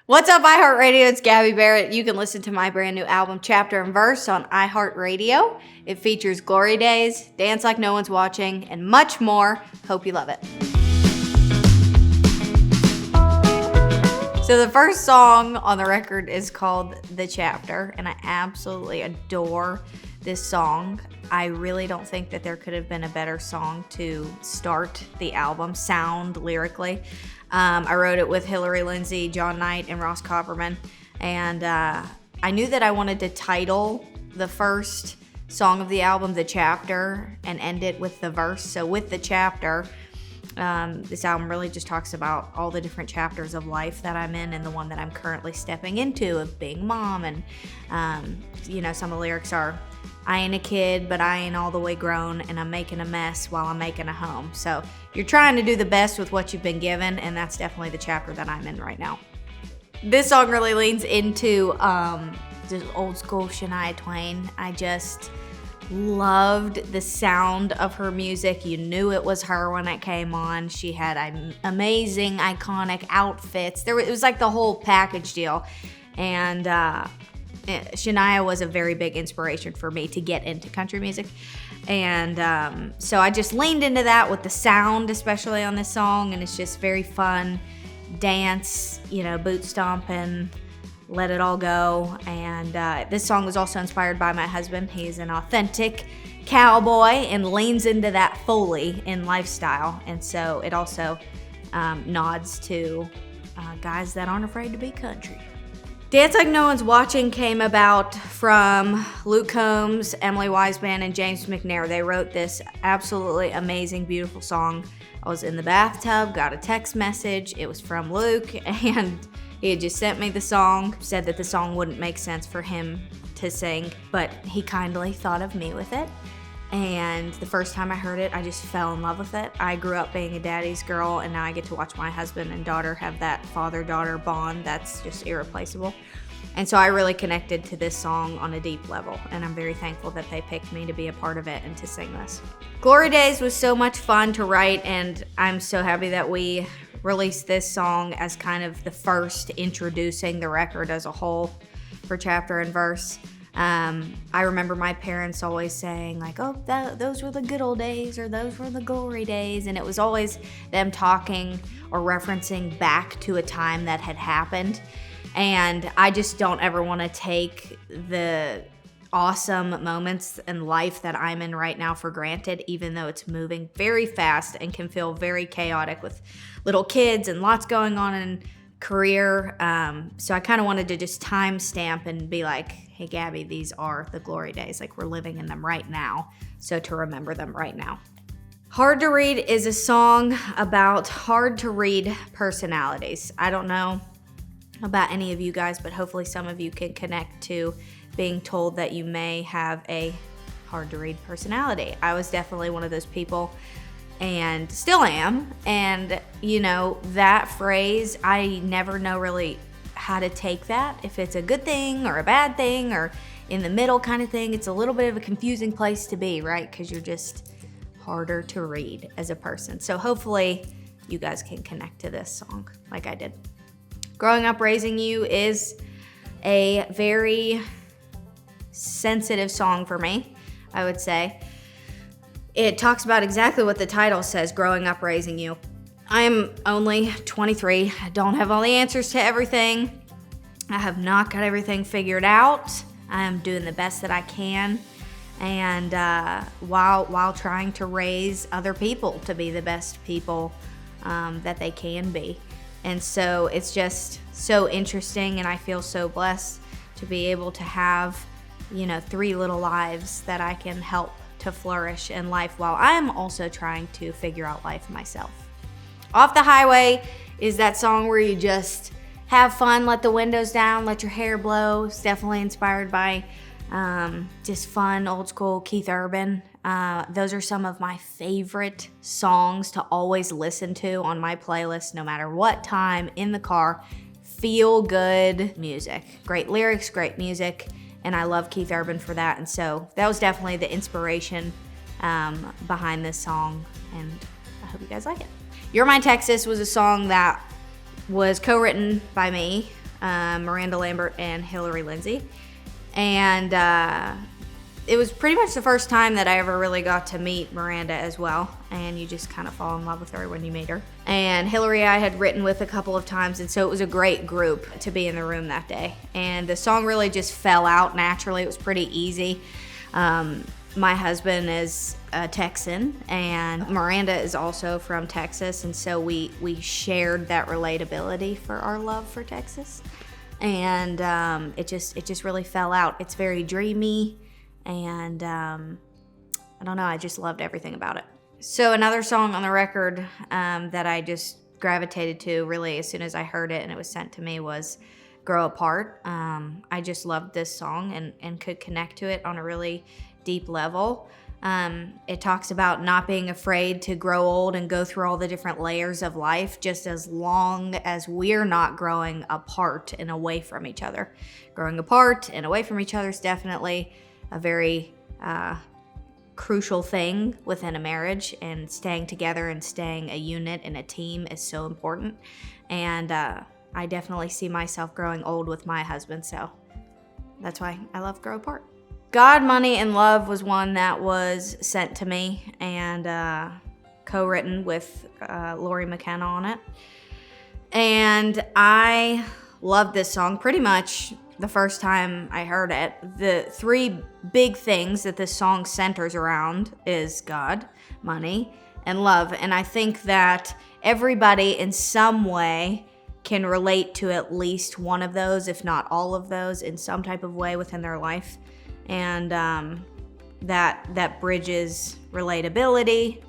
What's up, iHeartRadio? It's Gabby Barrett. You can listen to my brand new album, Chapter and Verse, on iHeartRadio. It features Glory Days, Dance Like No One's Watching, and much more. Hope you love it. So the first song on the record is called The Chapter, and I absolutely adore this song. I really don't think that there could have been a better song to start the album, sound lyrically. I wrote it with Hillary Lindsay, John Knight, and Ross Copperman. And I knew that I wanted to title the first song of the album The Chapter and end it with the verse. So with The Chapter, this album really just talks about all the different chapters of life that I'm in and the one that I'm currently stepping into of being mom. And, some of the lyrics are, I ain't a kid, but I ain't all the way grown, and I'm making a mess while I'm making a home. So you're trying to do the best with what you've been given, and that's definitely the chapter that I'm in right now. This song really leans into just old school Shania Twain. I just loved the sound of her music. You knew it was her when it came on. She had amazing, iconic outfits. It was like the whole package deal. And Shania was a very big inspiration for me to get into country music. And so I just leaned into that with the sound, especially on this song. And it's just very fun. Dance, boot stomping, let it all go. And this song was also inspired by my husband. He's an authentic cowboy and leans into that Foley in lifestyle. And so it also nods to guys that aren't afraid to be country. Dance Like No One's Watching came about from Luke Combs, Emily Weisband, and James McNair. They wrote this absolutely amazing, beautiful song. I was in the bathtub, got a text message. It was from Luke, and he had just sent me the song, said that the song wouldn't make sense for him to sing, but he kindly thought of me with it. And the first time I heard it, I just fell in love with it. I grew up being a daddy's girl, and now I get to watch my husband and daughter have that father-daughter bond that's just irreplaceable. And so I really connected to this song on a deep level, and I'm very thankful that they picked me to be a part of it and to sing this. Glory Days was so much fun to write, and I'm so happy that we released this song as kind of the first introducing the record as a whole for Chapter and Verse. I remember my parents always saying like, oh, those were the good old days, or those were the glory days. And it was always them talking or referencing back to a time that had happened. And I just don't ever want to take the awesome moments in life that I'm in right now for granted, even though it's moving very fast and can feel very chaotic with little kids and lots going on in career. So I kind of wanted to just timestamp and be like, hey, Gabby, these are the glory days. Like, we're living in them right now. So to remember them right now. Hard to Read is a song about hard to read personalities. I don't know about any of you guys, but hopefully some of you can connect to being told that you may have a hard to read personality. I was definitely one of those people, and still am. And, that phrase, I never know really how to take that, if it's a good thing or a bad thing or in the middle kind of thing. It's a little bit of a confusing place to be, right? Because you're just harder to read as a person. So hopefully you guys can connect to this song like I did. Growing Up Raising You is a very sensitive song for me, I would say. It talks about exactly what the title says, Growing Up Raising You. I'm only 23. I don't have all the answers to everything. I have not got everything figured out. I am doing the best that I can. And while trying to raise other people to be the best people that they can be. And so it's just so interesting, and I feel so blessed to be able to have, 3 little lives that I can help to flourish in life while I'm also trying to figure out life myself. Off the Highway is that song where you just have fun, let the windows down, let your hair blow. It's definitely inspired by just fun, old school Keith Urban. Those are some of my favorite songs to always listen to on my playlist, no matter what time in the car. Feel good music. Great lyrics, great music, and I love Keith Urban for that. And so that was definitely the inspiration behind this song, and I hope you guys like it. You're My Texas was a song that was co-written by me Miranda Lambert and Hillary Lindsay. And it was pretty much the first time that I ever really got to meet Miranda as well. And you just kind of fall in love with her when you meet her. And Hillary I had written with a couple of times, and so it was a great group to be in the room that day. And the song really just fell out naturally. It was pretty easy. My husband is a Texan, and Miranda is also from Texas, and so we shared that relatability for our love for Texas. And it just really fell out. It's very dreamy, and I don't know, I just loved everything about it. So another song on the record that I just gravitated to really as soon as I heard it and it was sent to me was Grow Apart. I just loved this song and could connect to it on a really deep level. It talks about not being afraid to grow old and go through all the different layers of life, just as long as we're not growing apart and away from each other. Growing apart and away from each other is definitely a very crucial thing within a marriage, and staying together and staying a unit and a team is so important. And I definitely see myself growing old with my husband, so that's why I love Grow Apart. God, Money, and Love was one that was sent to me and co-written with Lori McKenna on it. And I loved this song pretty much the first time I heard it. The three big things that this song centers around is God, money, and love. And I think that everybody in some way can relate to at least one of those, if not all of those, in some type of way within their life. And that bridges relatability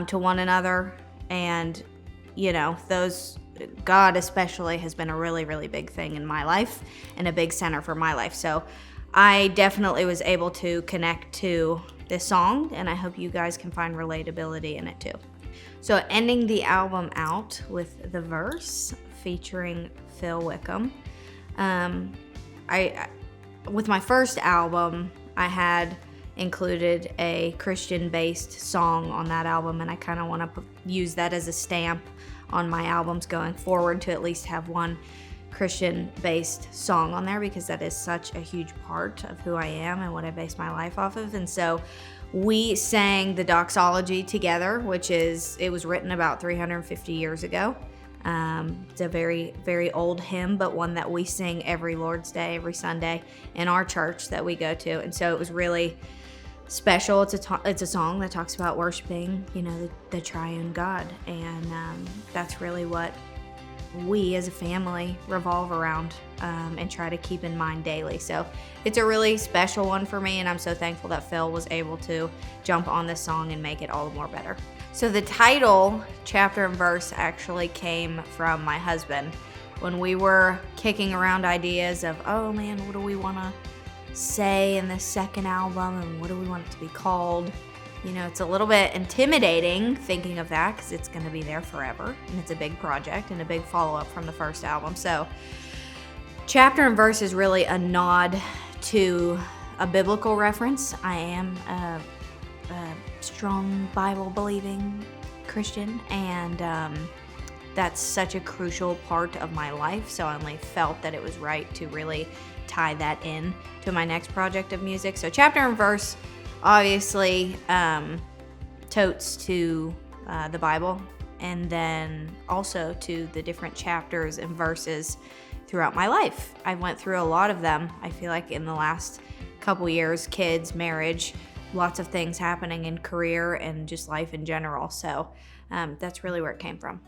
to one another. And, you know, God especially has been a really, really big thing in my life and a big center for my life. So I definitely was able to connect to this song, and I hope you guys can find relatability in it too. So ending the album out with The Verse featuring Phil Wickham. With my first album, I had included a Christian-based song on that album, and I kind of want to use that as a stamp on my albums going forward to at least have one Christian-based song on there, because that is such a huge part of who I am and what I base my life off of. And so we sang the doxology together, it was written about 350 years ago. It's a very, very old hymn, but one that we sing every Lord's Day, every Sunday in our church that we go to. And so it was really special. It's a song that talks about worshiping, the triune God. And that's really what we as a family revolve around and try to keep in mind daily. So it's a really special one for me, and I'm so thankful that Phil was able to jump on this song and make it all the more better. So the title, Chapter and Verse, actually came from my husband. When we were kicking around ideas of, oh man, what do we want to say in this second album, and what do we want it to be called? It's a little bit intimidating thinking of that, because it's going to be there forever, and it's a big project and a big follow-up from the first album. So Chapter and Verse is really a nod to a biblical reference. I am a strong Bible-believing Christian, and that's such a crucial part of my life, so I only felt that it was right to really tie that in to my next project of music. So Chapter and Verse obviously totes to the Bible, and then also to the different chapters and verses throughout my life. I went through a lot of them, I feel like, in the last couple years: kids, marriage, lots of things happening in career and just life in general. So that's really where it came from.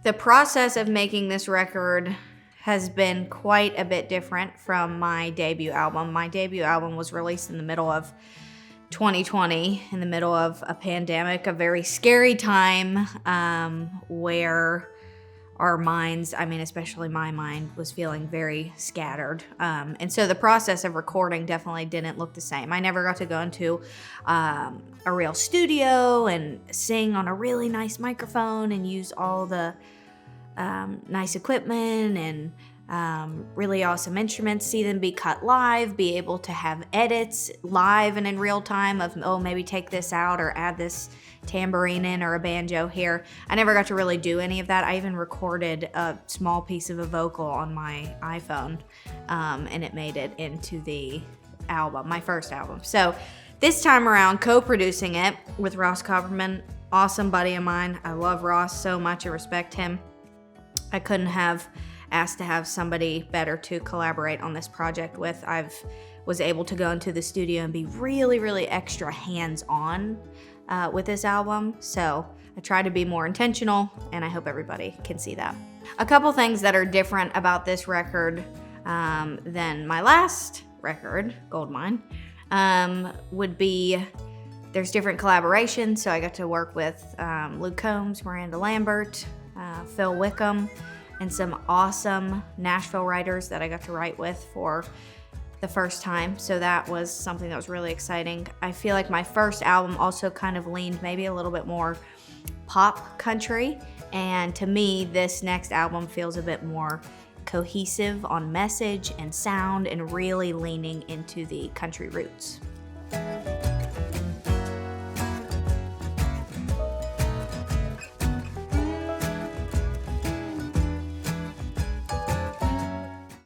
The process of making this record has been quite a bit different from my debut album. My debut album was released in the middle of 2020, in the middle of a pandemic, a very scary time where our minds, especially my mind, was feeling very scattered. And so the process of recording definitely didn't look the same. I never got to go into a real studio and sing on a really nice microphone and use all the nice equipment and really awesome instruments, see them be cut live, be able to have edits live and in real time of, oh, maybe take this out or add this tambourine in or a banjo here. I never got to really do any of that. I even recorded a small piece of a vocal on my iPhone, and it made it into the album, my first album. So this time around, co-producing it with Ross Copperman, awesome buddy of mine. I love Ross so much. I respect him. I couldn't have asked to have somebody better to collaborate on this project with. Was able to go into the studio and be really, really extra hands-on with this album. So I try to be more intentional, and I hope everybody can see that. A couple things that are different about this record than my last record, Goldmine, would be there's different collaborations. So I got to work with Luke Combs, Miranda Lambert, Phil Wickham, and some awesome Nashville writers that I got to write with for the first time. So that was something that was really exciting. I feel like my first album also kind of leaned maybe a little bit more pop country. And to me, this next album feels a bit more cohesive on message and sound and really leaning into the country roots.